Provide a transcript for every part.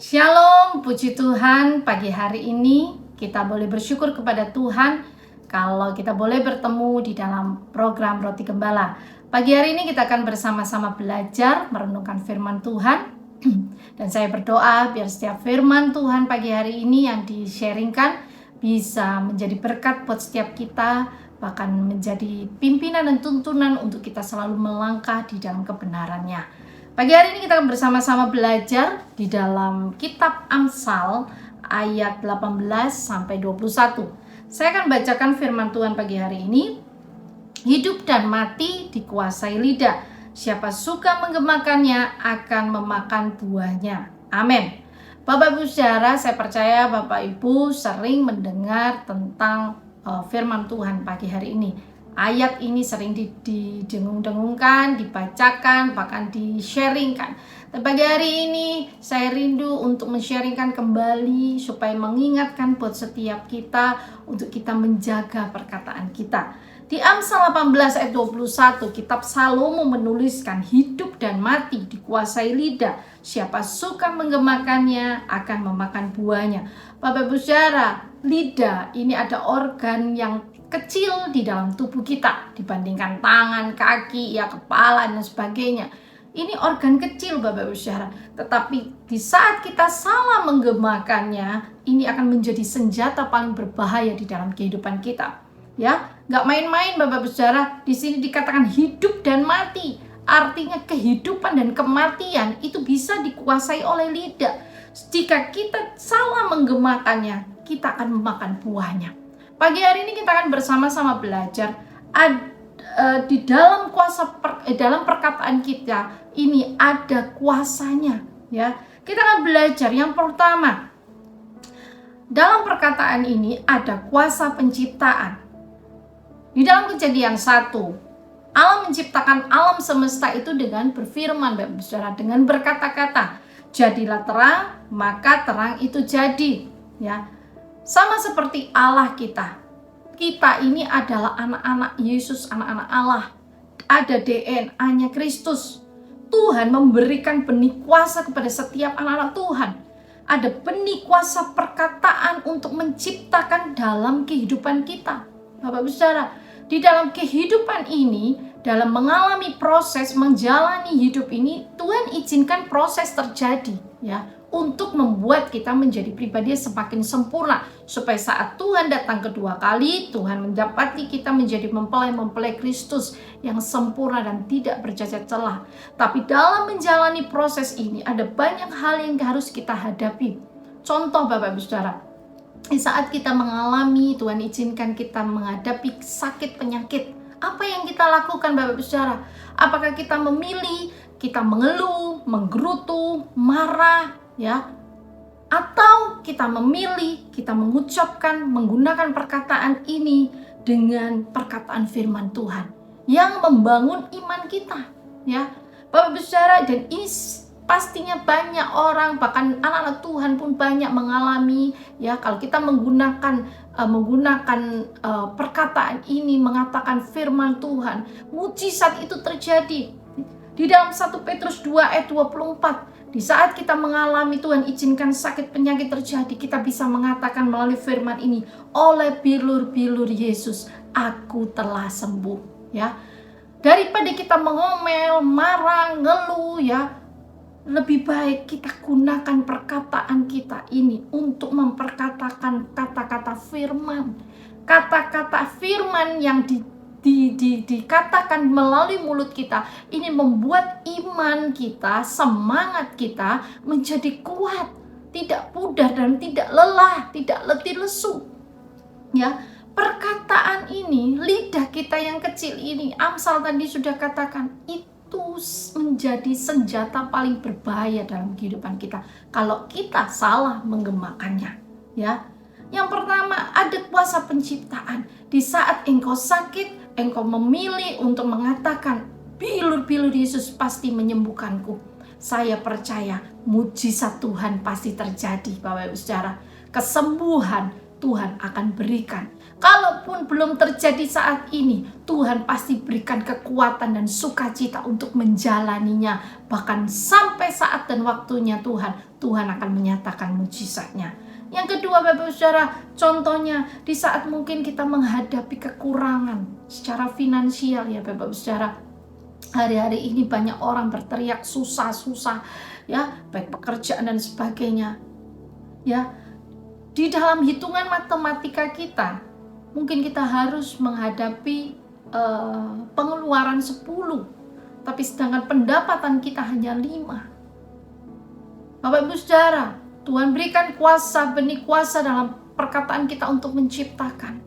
Shalom, puji Tuhan. Pagi hari ini kita boleh bersyukur kepada Tuhan kalau kita boleh bertemu di dalam program Roti Gembala. Pagi hari ini kita akan bersama-sama belajar merenungkan firman Tuhan. Dan saya berdoa biar setiap firman Tuhan pagi hari ini yang di-sharingkan bisa menjadi berkat buat setiap kita, bahkan menjadi pimpinan dan tuntunan untuk kita selalu melangkah di dalam kebenarannya. Pagi hari ini kita akan bersama-sama belajar di dalam kitab Amsal ayat 18 sampai 21. Saya akan bacakan firman Tuhan pagi hari ini. Hidup dan mati dikuasai lidah. Siapa suka menggemakannya akan memakan buahnya. Amin. Bapak Ibu saudara, saya percaya Bapak Ibu sering mendengar tentang firman Tuhan pagi hari ini. Ayat ini sering didengung-dengungkan, dibacakan, bahkan di-sharingkan. Dan pagi hari ini saya rindu untuk men-sharingkan kembali supaya mengingatkan buat setiap kita untuk kita menjaga perkataan kita. Di Amsal 18 ayat 21, kitab Salomo menuliskan hidup dan mati dikuasai lidah. Siapa suka menggemakannya akan memakan buahnya. Bapak Ibu saudara, lidah ini ada organ yang kecil di dalam tubuh kita dibandingkan tangan, kaki, kepala dan sebagainya. Ini organ kecil Bapak Ibu saudara, tetapi di saat kita salah menggemakannya, ini akan menjadi senjata paling berbahaya di dalam kehidupan kita. Ya, nggak main-main Bapak Ibu saudara. Di sini dikatakan hidup dan mati, artinya kehidupan dan kematian itu bisa dikuasai oleh lidah. Jika kita salah menggemakannya, kita akan memakan buahnya. Pagi hari ini kita akan bersama-sama belajar di dalam dalam perkataan kita ini ada kuasanya, ya. Kita akan belajar yang pertama. Dalam perkataan ini ada kuasa penciptaan. Di dalam Kejadian 1, Allah menciptakan alam semesta itu dengan berfirman, Bapak Saudara, dengan berkata-kata, jadilah terang, maka terang itu jadi, ya. Sama seperti Allah kita ini adalah anak-anak Yesus, anak-anak Allah. Ada DNA-nya Kristus. Tuhan memberikan benih kuasa kepada setiap anak-anak Tuhan. Ada benih kuasa perkataan untuk menciptakan dalam kehidupan kita. Bapak-Ibu saudara, di dalam kehidupan ini, dalam mengalami proses menjalani hidup ini, Tuhan izinkan proses terjadi, ya, untuk membuat kita menjadi pribadi yang semakin sempurna, supaya saat Tuhan datang kedua kali, Tuhan mendapati kita menjadi mempelai Kristus yang sempurna dan tidak bercacat celah. Tapi dalam menjalani proses ini ada banyak hal yang harus kita hadapi. Contoh Bapak Ibu Saudara, di saat kita mengalami, Tuhan izinkan kita menghadapi sakit penyakit, apa yang kita lakukan Bapak Ibu Saudara? Apakah kita memilih, kita mengeluh, menggerutu, marah, ya, atau kita memilih, kita mengucapkan, menggunakan perkataan ini dengan perkataan firman Tuhan yang membangun iman kita, ya, Bapak Ibu Saudara. Dan ini pastinya banyak orang, bahkan anak-anak Tuhan pun banyak mengalami, ya, kalau kita menggunakan perkataan ini, mengatakan firman Tuhan, mujizat itu terjadi. Di dalam 1 Petrus 2 ayat 24, di saat kita mengalami Tuhan izinkan sakit penyakit terjadi, kita bisa mengatakan melalui firman ini, oleh bilur-bilur Yesus aku telah sembuh, ya. Daripada kita mengomel, marah, ngeluh, ya, lebih baik kita gunakan perkataan kita ini untuk memperkatakan kata-kata firman. Kata-kata firman yang dikatakan melalui mulut kita ini membuat iman kita, semangat kita menjadi kuat, tidak pudar dan tidak lelah, tidak letih lesu, ya. Perkataan ini, lidah kita yang kecil ini, Amsal tadi sudah katakan, itu menjadi senjata paling berbahaya dalam kehidupan kita kalau kita salah menggemakannya, ya. Yang pertama, ada kuasa penciptaan. Di saat engkau sakit, engkau memilih untuk mengatakan, bilur-bilur Yesus pasti menyembuhkanku. Saya percaya mujizat Tuhan pasti terjadi, Bapak Ibu saudara. Kesembuhan Tuhan akan berikan. Kalaupun belum terjadi saat ini, Tuhan pasti berikan kekuatan dan sukacita untuk menjalaninya. Bahkan sampai saat dan waktunya Tuhan akan menyatakan mujizatnya. Yang kedua, Bapak Saudara, contohnya di saat mungkin kita menghadapi kekurangan secara finansial ya Bapak Saudara. Hari-hari ini banyak orang berteriak susah-susah ya, baik pekerjaan dan sebagainya. Ya, di dalam hitungan matematika kita, mungkin kita harus menghadapi pengeluaran 10, tapi sedangkan pendapatan kita hanya 5. Bapak Ibu Saudara, Tuhan berikan kuasa, benih kuasa dalam perkataan kita untuk menciptakan.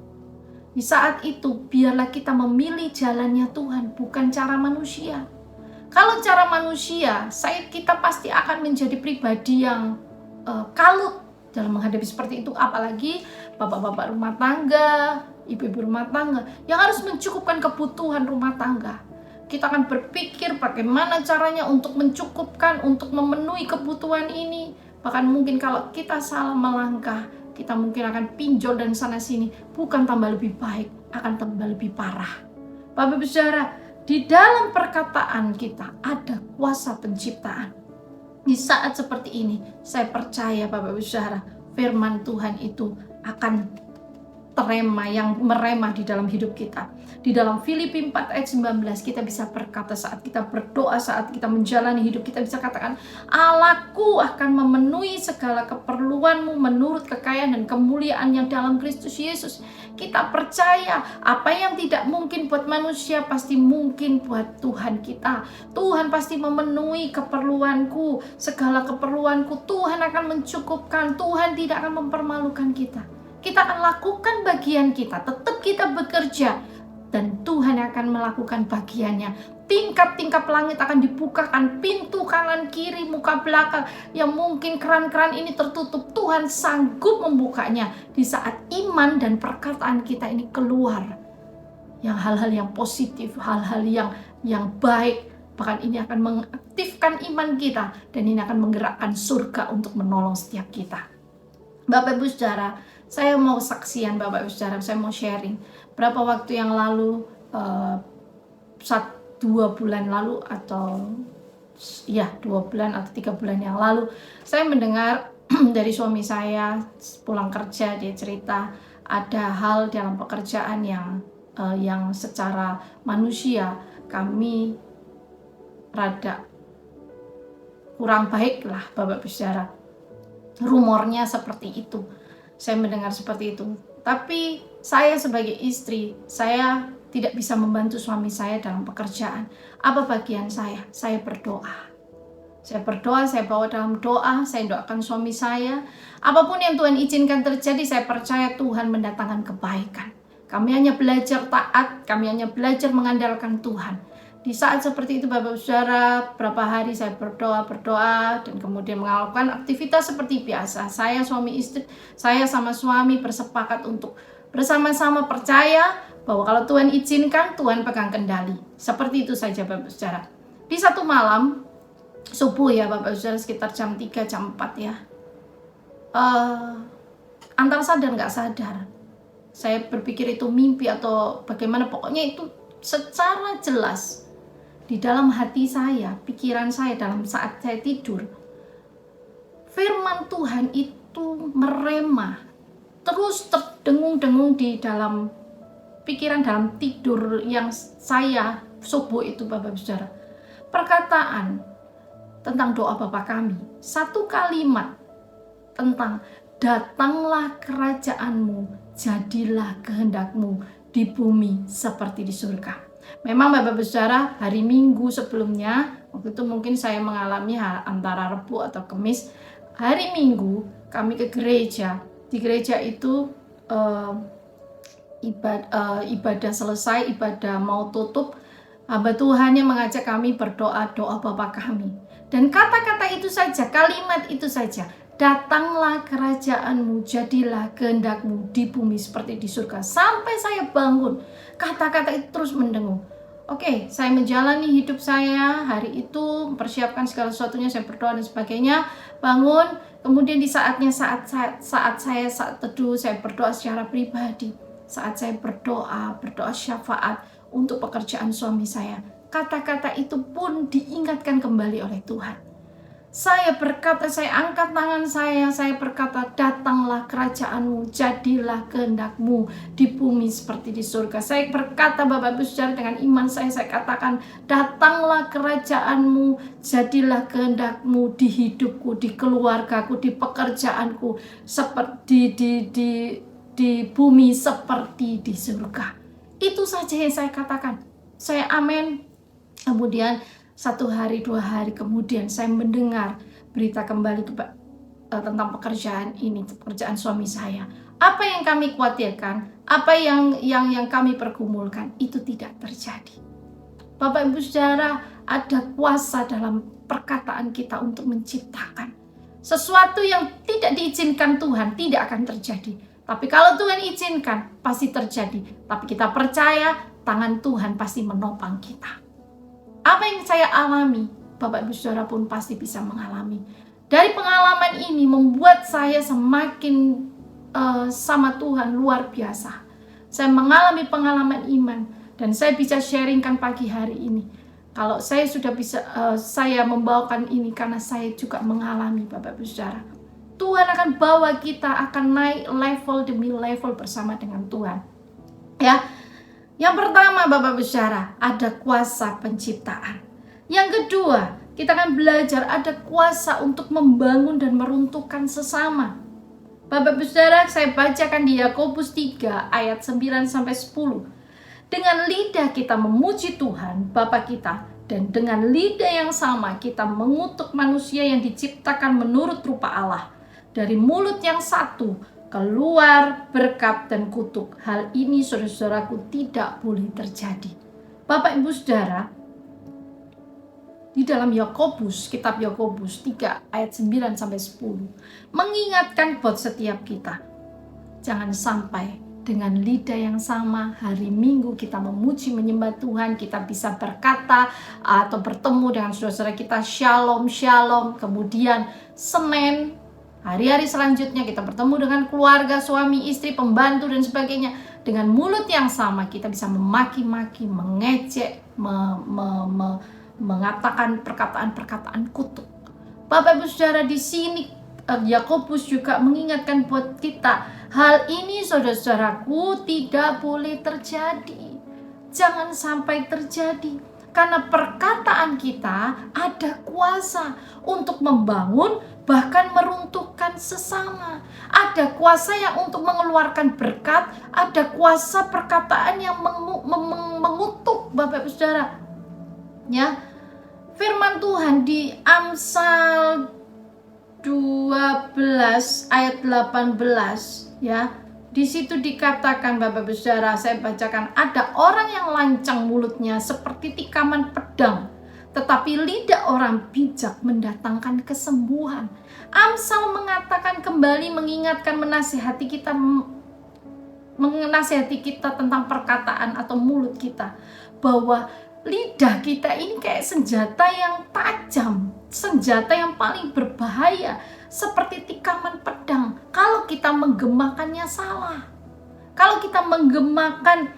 Di saat itu, biarlah kita memilih jalannya Tuhan, bukan cara manusia. Kalau cara manusia, kita pasti akan menjadi pribadi yang kalut dalam menghadapi seperti itu. Apalagi bapak-bapak rumah tangga, ibu-ibu rumah tangga, yang harus mencukupkan kebutuhan rumah tangga. Kita akan berpikir bagaimana caranya untuk mencukupkan, untuk memenuhi kebutuhan ini. Bahkan mungkin kalau kita salah melangkah, kita mungkin akan pinjol dan sana sini, bukan tambah lebih baik, akan tambah lebih parah. Bapak Ibu Saudara, di dalam perkataan kita ada kuasa penciptaan. Di saat seperti ini, saya percaya Bapak Ibu Saudara, firman Tuhan itu akan meremah di dalam hidup kita. Di dalam Filipi 4 ayat 19 kita bisa berkata, saat kita berdoa, saat kita menjalani hidup, kita bisa katakan, Allahku akan memenuhi segala keperluanmu menurut kekayaan dan kemuliaan yang dalam Kristus Yesus. Kita percaya apa yang tidak mungkin buat manusia pasti mungkin buat Tuhan kita. Tuhan pasti memenuhi keperluanku, segala keperluanku Tuhan akan mencukupkan. Tuhan tidak akan mempermalukan kita. Kita akan lakukan bagian kita, tetap kita bekerja, dan Tuhan akan melakukan bagiannya. Tingkap-tingkap langit akan dibukakan, pintu kanan kiri muka belakang yang mungkin keran-keran ini tertutup, Tuhan sanggup membukanya di saat iman dan perkataan kita ini keluar. Yang hal-hal yang positif, hal-hal yang baik, bahkan ini akan mengaktifkan iman kita, dan ini akan menggerakkan surga untuk menolong setiap kita. Bapak Ibu Saudara, saya mau saksian Bapak Ibu Saudara, saya mau sharing. Berapa waktu yang lalu, 2 bulan lalu atau 2 bulan atau 3 bulan yang lalu, saya mendengar dari suami saya pulang kerja, dia cerita ada hal dalam pekerjaan yang secara manusia kami rada kurang baik lah Bapak Ibu Saudara. Rumornya seperti itu. Saya mendengar seperti itu. Tapi saya sebagai istri, saya tidak bisa membantu suami saya dalam pekerjaan. Apa bagian saya? Saya berdoa. Saya berdoa, saya bawa dalam doa, saya doakan suami saya. Apapun yang Tuhan izinkan terjadi, saya percaya Tuhan mendatangkan kebaikan. Kami hanya belajar taat, kami hanya belajar mengandalkan Tuhan. Di saat seperti itu Bapak Saudara, berapa hari saya berdoa dan kemudian melakukan aktivitas seperti biasa. Saya suami istri, saya sama suami bersepakat untuk bersama-sama percaya bahwa kalau Tuhan izinkan, Tuhan pegang kendali. Seperti itu saja Bapak Saudara. Di satu malam, subuh ya Bapak Saudara, sekitar jam 3, jam 4 ya. Antara sadar nggak sadar, saya berpikir itu mimpi atau bagaimana, pokoknya itu secara jelas di dalam hati saya, pikiran saya dalam saat saya tidur, firman Tuhan itu meremah, terus terdengung-dengung di dalam pikiran, dalam tidur yang saya subuh itu Bapak Saudara. Perkataan tentang doa Bapa kami, satu kalimat tentang datanglah kerajaanmu, jadilah kehendakmu di bumi seperti di surga. Memang Bapak Saudara, hari Minggu sebelumnya, waktu itu mungkin saya mengalami antara Rebu atau Kamis. Hari Minggu kami ke gereja. Di gereja itu ibadah selesai, ibadah mau tutup, hamba Tuhan yang mengajak kami berdoa, doa Bapa kami. Dan kata-kata itu saja, kalimat itu saja, datanglah kerajaanmu, jadilah kehendakmu di bumi seperti di surga. Sampai saya bangun, kata-kata itu terus mendengung. Oke, saya menjalani hidup saya hari itu, mempersiapkan segala sesuatunya, saya berdoa dan sebagainya, bangun, kemudian di saatnya saat teduh, saya berdoa secara pribadi. Saat saya berdoa syafaat untuk pekerjaan suami saya, kata-kata itu pun diingatkan kembali oleh Tuhan. Saya berkata, saya angkat tangan saya berkata, datanglah kerajaanmu, jadilah kehendakmu di bumi seperti di surga. Saya berkata, Bapak Ibu Saudara, dengan iman saya katakan, datanglah kerajaanmu, jadilah kehendakmu di hidupku, di keluargaku, di pekerjaanku, seperti di bumi seperti di surga. Itu saja yang saya katakan. Saya amin. Kemudian 1 hari 2 hari kemudian saya mendengar berita kembali tentang pekerjaan suami saya. Apa yang kami khawatirkan, apa yang kami pergumulkan, itu tidak terjadi. Bapak Ibu Saudara, ada kuasa dalam perkataan kita untuk menciptakan sesuatu yang tidak diizinkan Tuhan, tidak akan terjadi. Tapi kalau Tuhan izinkan, pasti terjadi. Tapi kita percaya tangan Tuhan pasti menopang kita. Apa yang saya alami, Bapak Ibu Saudara pun pasti bisa mengalami. Dari pengalaman ini membuat saya semakin sama Tuhan luar biasa. Saya mengalami pengalaman iman dan saya bisa sharingkan pagi hari ini. Kalau saya sudah bisa, saya membawakan ini karena saya juga mengalami, Bapak Ibu Saudara. Tuhan akan bawa kita akan naik level demi level bersama dengan Tuhan. Ya. Yang pertama, Bapak Ibu Saudara, ada kuasa penciptaan. Yang kedua, kita akan belajar ada kuasa untuk membangun dan meruntuhkan sesama. Bapak Ibu Saudara, saya bacakan di Yakobus 3 ayat 9-10. Dengan lidah kita memuji Tuhan Bapa kita, dan dengan lidah yang sama kita mengutuk manusia yang diciptakan menurut rupa Allah. Dari mulut yang satu keluar berkat dan kutuk. Hal ini, saudara-saudaraku, tidak boleh terjadi. Bapak Ibu Saudara, di dalam Yakobus, kitab Yakobus 3 ayat 9-10 mengingatkan buat setiap kita, jangan sampai dengan lidah yang sama hari Minggu kita memuji menyembah Tuhan, kita bisa berkata atau bertemu dengan saudara-saudara kita shalom shalom, kemudian Senin hari-hari selanjutnya kita bertemu dengan keluarga, suami, istri, pembantu dan sebagainya. Dengan mulut yang sama kita bisa memaki-maki, mengejek, mengatakan perkataan-perkataan kutuk. Bapak Ibu Saudara, di sini Yakobus juga mengingatkan buat kita, hal ini saudara-saudaraku tidak boleh terjadi. Jangan sampai terjadi. Karena perkataan kita ada kuasa untuk membangun, bahkan meruntuhkan sesama. Ada kuasa yang untuk mengeluarkan berkat, ada kuasa perkataan yang mengutuk, Bapak Ibu Saudara. Ya, firman Tuhan di Amsal 12 ayat 18, ya. Di situ dikatakan, Bapak Ibu Saudara, saya bacakan, ada orang yang lancang mulutnya seperti tikaman pedang, tetapi lidah orang bijak mendatangkan kesembuhan. Amsal mengatakan kembali, mengingatkan, menasihati kita tentang perkataan atau mulut kita, bahwa lidah kita ini kayak senjata yang tajam, senjata yang paling berbahaya, seperti tikaman pedang. Kalau kita menggemakannya salah, kalau kita menggemakan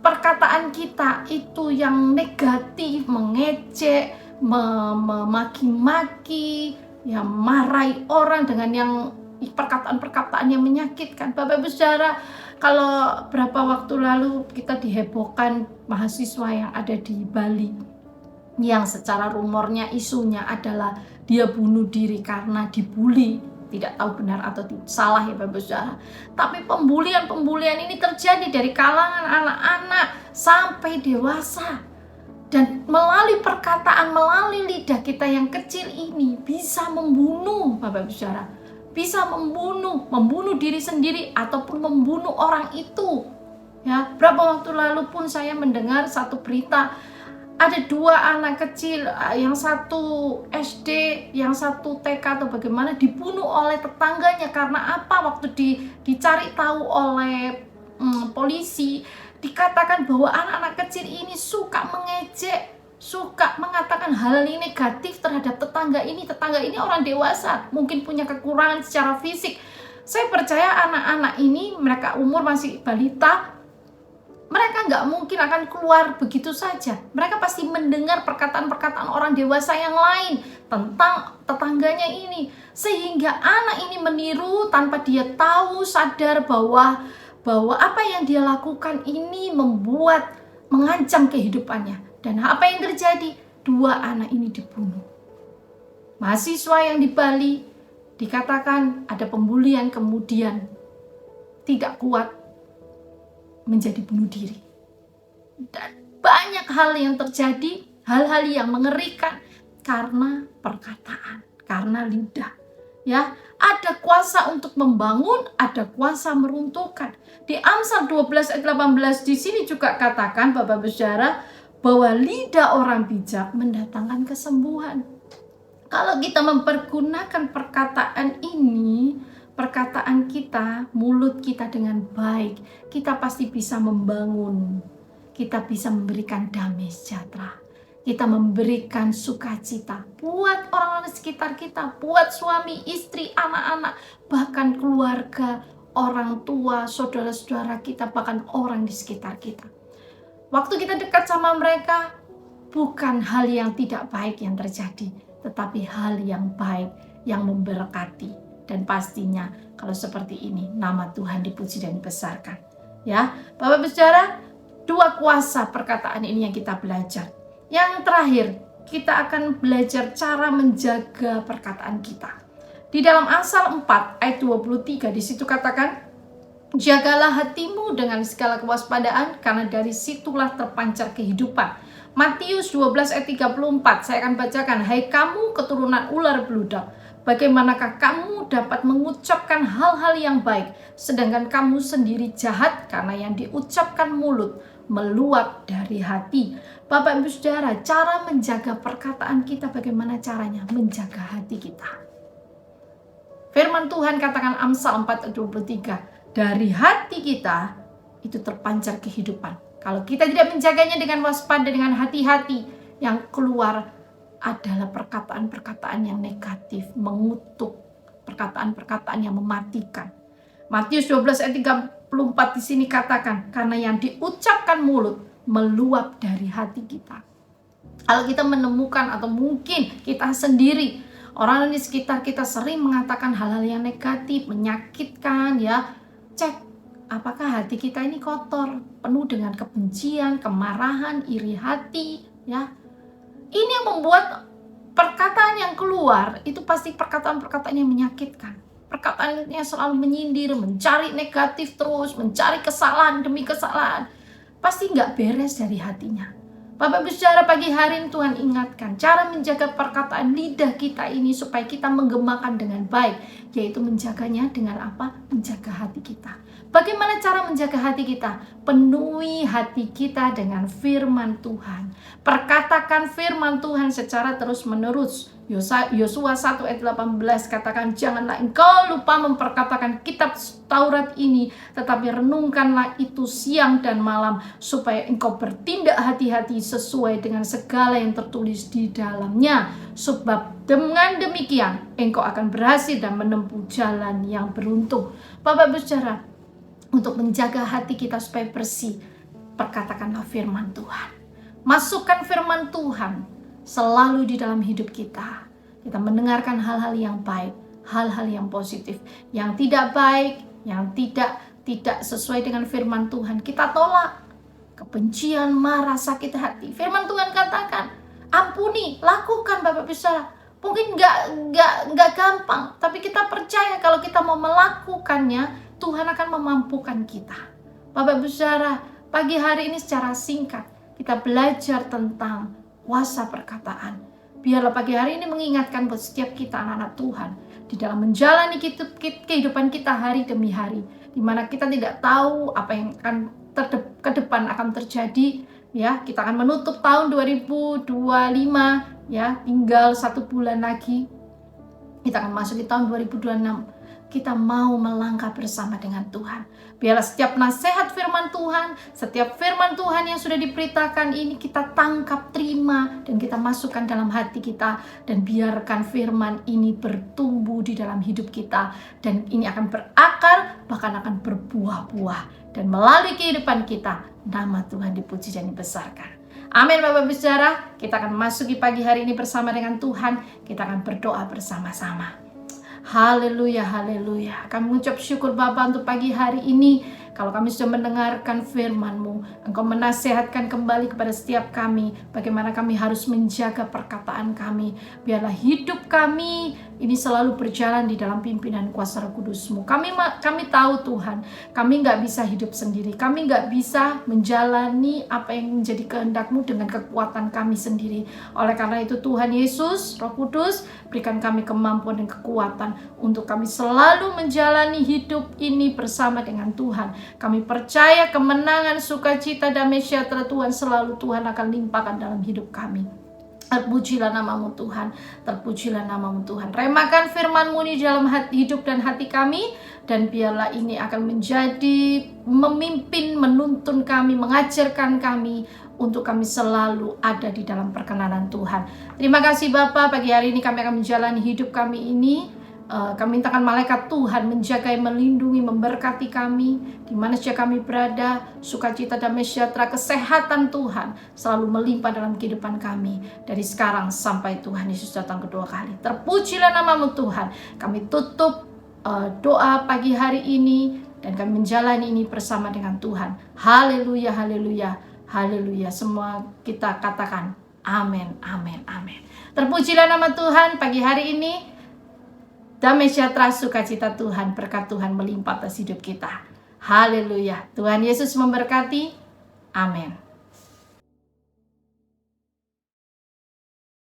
perkataan kita itu yang negatif, mengejek, memaki-maki, ya, marahi orang dengan yang perkataan-perkataan yang menyakitkan. Bapak Ibu Saudara, kalau berapa waktu lalu kita dihebohkan mahasiswa yang ada di Bali, yang secara rumornya, isunya adalah dia bunuh diri karena dibully. Tidak tahu benar atau salah ya Bapak Saudara. Tapi pembulian ini terjadi dari kalangan anak-anak sampai dewasa. Dan melalui perkataan, melalui lidah kita yang kecil ini bisa membunuh, Bapak Saudara. Bisa membunuh diri sendiri ataupun membunuh orang itu. Ya, berapa waktu lalu pun saya mendengar satu berita, ada 2 anak kecil, yang satu SD, yang satu TK atau bagaimana, dibunuh oleh tetangganya. Karena apa? Waktu dicari tahu oleh polisi, dikatakan bahwa anak-anak kecil ini suka mengejek, suka mengatakan hal ini negatif terhadap tetangga ini orang dewasa, mungkin punya kekurangan secara fisik. Saya percaya anak-anak ini, mereka umur masih balita, mereka nggak mungkin akan keluar begitu saja. Mereka pasti mendengar perkataan-perkataan orang dewasa yang lain tentang tetangganya ini, sehingga anak ini meniru tanpa dia tahu, sadar bahwa apa yang dia lakukan ini mengancam kehidupannya. Dan apa yang terjadi? 2 anak ini dibunuh. Mahasiswa yang di Bali dikatakan ada pembulian, kemudian tidak kuat menjadi bunuh diri. Dan banyak hal yang terjadi, hal-hal yang mengerikan karena perkataan, karena lidah. Ya, ada kuasa untuk membangun, ada kuasa meruntuhkan. Di Amsal 12 ayat 18 di sini juga katakan, Bapak Ibu Saudara, bahwa lidah orang bijak mendatangkan kesembuhan. Kalau kita mempergunakan perkataan ini, perkataan kita, mulut kita dengan baik, kita pasti bisa membangun. Kita bisa memberikan damai sejahtera. Kita memberikan sukacita buat orang-orang sekitar kita, buat suami, istri, anak-anak, bahkan keluarga, orang tua, saudara-saudara kita, bahkan orang di sekitar kita. Waktu kita dekat sama mereka, bukan hal yang tidak baik yang terjadi, tetapi hal yang baik yang memberkati. Dan pastinya kalau seperti ini, nama Tuhan dipuji dan dibesarkan. Ya, Bapak Ibu Saudara, 2 kuasa perkataan ini yang kita belajar. Yang terakhir, kita akan belajar cara menjaga perkataan kita. Di dalam Amsal 4 ayat 23 di situ katakan, jagalah hatimu dengan segala kewaspadaan, karena dari situlah terpancar kehidupan. Matius 12 ayat 34, saya akan bacakan. Hai kamu keturunan ular beludak, bagaimanakah kamu dapat mengucapkan hal-hal yang baik, sedangkan kamu sendiri jahat, karena yang diucapkan mulut meluap dari hati. Bapak Ibu Saudara, cara menjaga perkataan kita, bagaimana caranya? Menjaga hati kita. Firman Tuhan katakan Amsal 4 ayat 23, dari hati kita itu terpancar kehidupan. Kalau kita tidak menjaganya dengan waspada, dengan hati-hati, yang keluar adalah perkataan-perkataan yang negatif, mengutuk, perkataan-perkataan yang mematikan. Matius 12 ayat 34 di sini katakan, karena yang diucapkan mulut meluap dari hati kita. Kalau kita menemukan atau mungkin kita sendiri, orang di sekitar kita sering mengatakan hal-hal yang negatif, menyakitkan, ya, cek apakah hati kita ini kotor, penuh dengan kebencian, kemarahan, iri hati, ya. Ini yang membuat perkataan yang keluar itu pasti perkataan-perkataan yang menyakitkan. Perkataan yang selalu menyindir, mencari negatif terus, mencari kesalahan demi kesalahan. Pasti nggak beres dari hatinya. Bapak Ibu Saudara, pagi hari ini Tuhan ingatkan cara menjaga perkataan lidah kita ini supaya kita menggemakan dengan baik, yaitu menjaganya dengan apa? Menjaga hati kita. Bagaimana cara menjaga hati kita? Penuhi hati kita dengan firman Tuhan. Perkatakan firman Tuhan secara terus-menerus. Yosua 1 ayat 18 katakan, janganlah engkau lupa memperkatakan kitab Taurat ini, tetapi renungkanlah itu siang dan malam, supaya engkau bertindak hati-hati sesuai dengan segala yang tertulis di dalamnya. Sebab dengan demikian engkau akan berhasil dan menempuh jalan yang beruntung. Bapak Ibu Saudara, untuk menjaga hati kita supaya bersih, perkatakanlah firman Tuhan. Masukkan firman Tuhan selalu di dalam hidup kita. Kita mendengarkan hal-hal yang baik, hal-hal yang positif. Yang tidak baik, yang tidak sesuai dengan firman Tuhan, kita tolak. Kebencian, marah, sakit hati, firman Tuhan katakan, ampuni, lakukan Bapak Ibu Saudara. Mungkin nggak gampang, tapi kita percaya kalau kita mau melakukannya, Tuhan akan memampukan kita. Bapak Ibu Saudara, pagi hari ini secara singkat kita belajar tentang kuasa perkataan. Biarlah pagi hari ini mengingatkan buat setiap kita anak-anak Tuhan di dalam menjalani kehidupan kita hari demi hari, di mana kita tidak tahu apa yang akan ke depan akan terjadi. Ya, kita akan menutup tahun 2025, ya, tinggal 1 bulan lagi kita akan masuk di tahun 2026. kita mau melangkah bersama dengan Tuhan. Biarlah setiap nasihat firman Tuhan, setiap firman Tuhan yang sudah diberitakan ini kita tangkap, terima, dan kita masukkan dalam hati kita. Dan biarkan firman ini bertumbuh di dalam hidup kita. Dan ini akan berakar, bahkan akan berbuah-buah. Dan melalui kehidupan kita, nama Tuhan dipuji dan dibesarkan. Amin Bapak Ibu Saudara, kita akan masuki pagi hari ini bersama dengan Tuhan. Kita akan berdoa bersama-sama. Haleluya, haleluya. Kami mengucap syukur Bapa untuk pagi hari ini. Kalau kami sudah mendengarkan firman-Mu, Engkau menasehatkan kembali kepada setiap kami, bagaimana kami harus menjaga perkataan kami. Biarlah hidup kami ini selalu berjalan di dalam pimpinan kuasa Roh Kudus-Mu. Kami tahu Tuhan, kami nggak bisa hidup sendiri. Kami nggak bisa menjalani apa yang menjadi kehendak-Mu dengan kekuatan kami sendiri. Oleh karena itu Tuhan Yesus, Roh Kudus, berikan kami kemampuan dan kekuatan untuk kami selalu menjalani hidup ini bersama dengan Tuhan. Kami percaya kemenangan, sukacita, damai sejahtera Tuhan selalu Tuhan akan limpahkan dalam hidup kami. Terpujilah nama-Mu Tuhan, terpujilah nama-Mu Tuhan. Remakan firman-Mu di dalam hidup dan hati kami, dan biarlah ini akan menjadi memimpin, menuntun kami, mengajarkan kami, untuk kami selalu ada di dalam perkenanan Tuhan. Terima kasih Bapa, pagi hari ini kami akan menjalani hidup kami ini. Kami mintakan malaikat Tuhan menjaga, melindungi, memberkati kami di mana saja kami berada. Sukacita, damai sejahtera, kesehatan Tuhan selalu melimpah dalam kehidupan kami dari sekarang sampai Tuhan Yesus datang kedua kali. Terpujilah nama-Mu Tuhan. Kami tutup doa pagi hari ini dan kami menjalani ini bersama dengan Tuhan. Haleluya, haleluya, haleluya. Semua kita katakan amin, amin, amin. Terpujilah nama Tuhan pagi hari ini. Damai sejahtera, sukacita Tuhan, berkat Tuhan melimpah atas hidup kita. Haleluya. Tuhan Yesus memberkati. Amin.